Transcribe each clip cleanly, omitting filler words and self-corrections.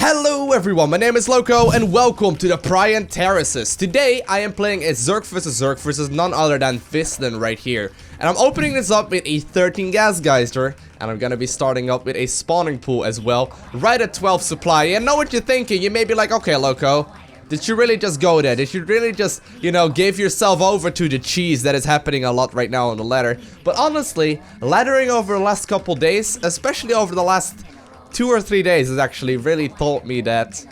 Hello everyone, my name is Lowko and welcome to the Prion Terraces. Today I am playing a Zerg versus none other than Viston right here. And I'm opening this up with a 13 gas geyser, and I'm gonna be starting up with a spawning pool as well, right at 12 supply. And I know what you're thinking, you may be like, okay Lowko, did you really just go there? Did you really just, you know, give yourself over to the cheese that is happening a lot right now on the ladder? But honestly, laddering over the last couple days, especially over the last 2 or 3 days, has actually really taught me that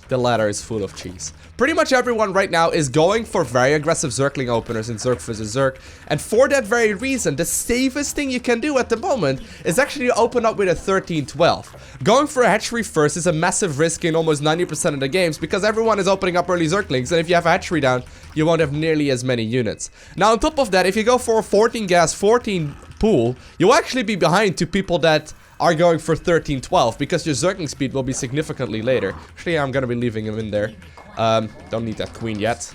the ladder is full of cheese. Pretty much everyone right now is going for very aggressive Zergling openers in Zerg vs Zerg, and for that very reason, the safest thing you can do at the moment is actually to open up with a 13-12. Going for a hatchery first is a massive risk in almost 90% of the games because everyone is opening up early Zerglings, and if you have a hatchery down, you won't have nearly as many units. Now on top of that, if you go for a 14 gas, 14 pool, you'll actually be behind to people that are going for 13-12 because your Zergling speed will be significantly later. Actually, I'm gonna be leaving him in there. Don't need that queen yet.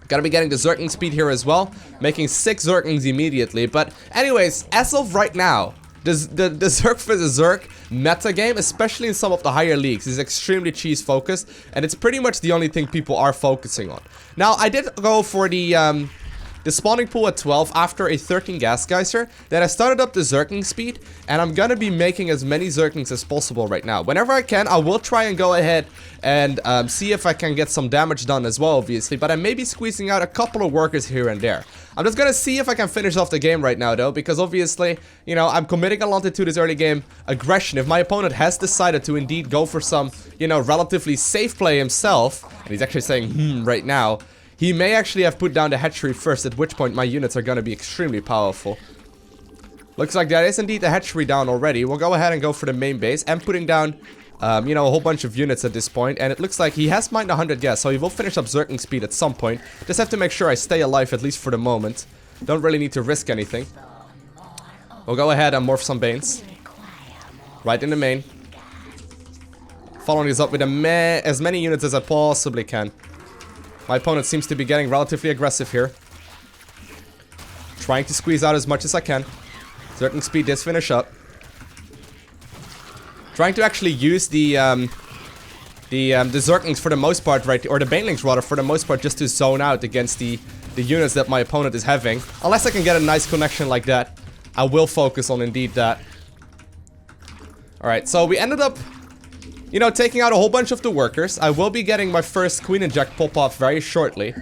Gotta be getting the Zergling speed here as well, making 6 Zerglings immediately. But anyways, as of right now, the Zerg vs Zerg meta game, especially in some of the higher leagues, is extremely cheese focused, and it's pretty much the only thing people are focusing on. Now, I did go for the spawning pool at 12 after a 13 gas geyser. Then I started up the Zergling speed, and I'm gonna be making as many Zerglings as possible right now. Whenever I can, I will try and go ahead and see if I can get some damage done as well, obviously, but I may be squeezing out a couple of workers here and there. I'm just gonna see if I can finish off the game right now though, because obviously, you know, I'm committing a lot to this early game aggression. If my opponent has decided to indeed go for some, you know, relatively safe play himself, and he's actually saying right now, he may actually have put down the hatchery first, at which point my units are gonna be extremely powerful. Looks like that is indeed the hatchery down already. We'll go ahead and go for the main base. I'm putting down, you know, a whole bunch of units at this point, and it looks like he has mined 100 gas, so he will finish up Zergling speed at some point. Just have to make sure I stay alive, at least for the moment. Don't really need to risk anything. We'll go ahead and morph some Banes. Right in the main. Following this up with as many units as I possibly can. My opponent seems to be getting relatively aggressive here. Trying to squeeze out as much as I can. Zergling speed does finish up. Trying to actually use the Zerglings for the most part, right, or the Banelings rather, for the most part, just to zone out against the units that my opponent is having. Unless I can get a nice connection like that, I will focus on indeed that. Alright, so we ended up, you know, taking out a whole bunch of the workers. I will be getting my first Queen Inject pop-off very shortly.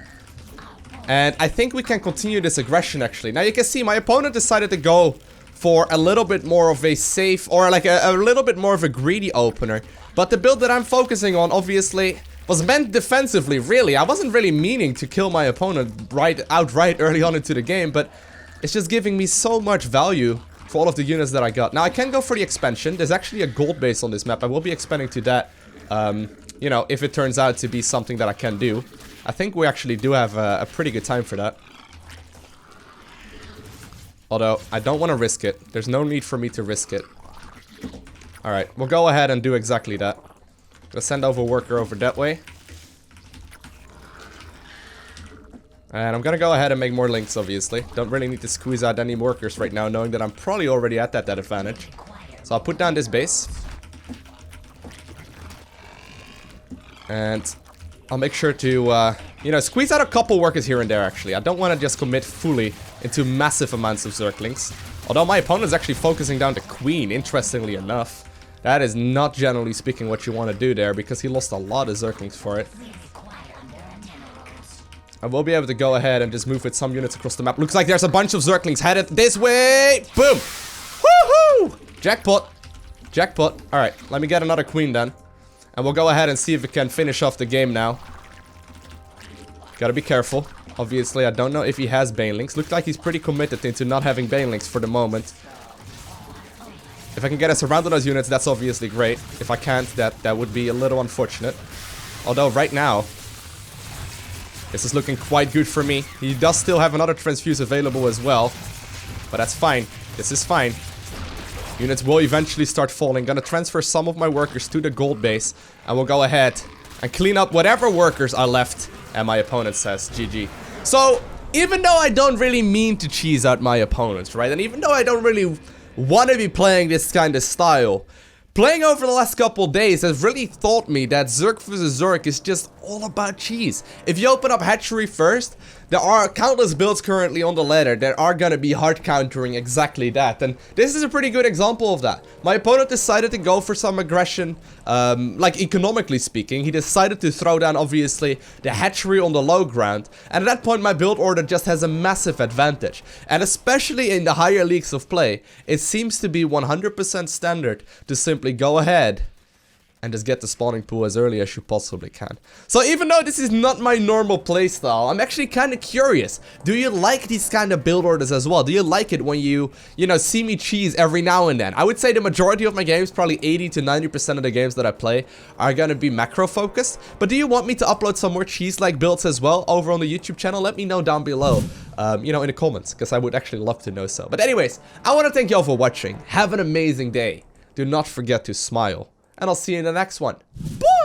And I think we can continue this aggression, actually. Now, you can see my opponent decided to go for a little bit more of a safe, or like a little bit more of a greedy opener. But the build that I'm focusing on, obviously, was meant defensively, really. I wasn't really meaning to kill my opponent outright early on into the game, but it's just giving me so much value for all of the units that I got. Now, I can go for the expansion. There's actually a gold base on this map. I will be expanding to that, you know, if it turns out to be something that I can do. I think we actually do have a pretty good time for that. Although, I don't want to risk it. There's no need for me to risk it. Alright, we'll go ahead and do exactly that. Gonna send over a worker over that way. And I'm gonna go ahead and make more links, obviously. Don't really need to squeeze out any workers right now, knowing that I'm probably already at that advantage. So I'll put down this base. And I'll make sure to, you know, squeeze out a couple workers here and there, actually. I don't want to just commit fully into massive amounts of Zerglings. Although my opponent is actually focusing down the Queen, interestingly enough. That is not generally speaking what you want to do there, because he lost a lot of Zerglings for it. I will be able to go ahead and just move with some units across the map. Looks like there's a bunch of Zerglings headed this way. Boom! Woohoo! Jackpot. Jackpot. Alright, let me get another queen then. And we'll go ahead and see if we can finish off the game now. Gotta be careful. Obviously, I don't know if he has Banelings. Looks like he's pretty committed into not having Banelings for the moment. If I can get us around those units, that's obviously great. If I can't, that would be a little unfortunate. Although, right now, this is looking quite good for me. He does still have another transfuse available as well. But that's fine. This is fine. Units will eventually start falling. Gonna transfer some of my workers to the gold base. And we'll go ahead and clean up whatever workers are left. And my opponent says GG. So, even though I don't really mean to cheese out my opponents, right? And even though I don't really want to be playing this kind of style, Playing over the last couple days has really taught me that Zerg vs Zerg is just all about cheese. If you open up hatchery first, there are countless builds currently on the ladder that are gonna be hard countering exactly that, and this is a pretty good example of that. My opponent decided to go for some aggression, like economically speaking. He decided to throw down, obviously, the hatchery on the low ground, and at that point my build order just has a massive advantage. And especially in the higher leagues of play, it seems to be 100% standard to simply go ahead and just get the spawning pool as early as you possibly can. So even though this is not my normal playstyle, I'm actually kind of curious. Do you like these kind of build orders as well? Do you like it when you know, see me cheese every now and then? I would say the majority of my games, probably 80 to 90% of the games that I play, are gonna be macro focused. But do you want me to upload some more cheese-like builds as well over on the YouTube channel? Let me know down below, you know, in the comments, because I would actually love to know so. But anyways, I want to thank y'all for watching. Have an amazing day. Do not forget to smile. And I'll see you in the next one. Bye!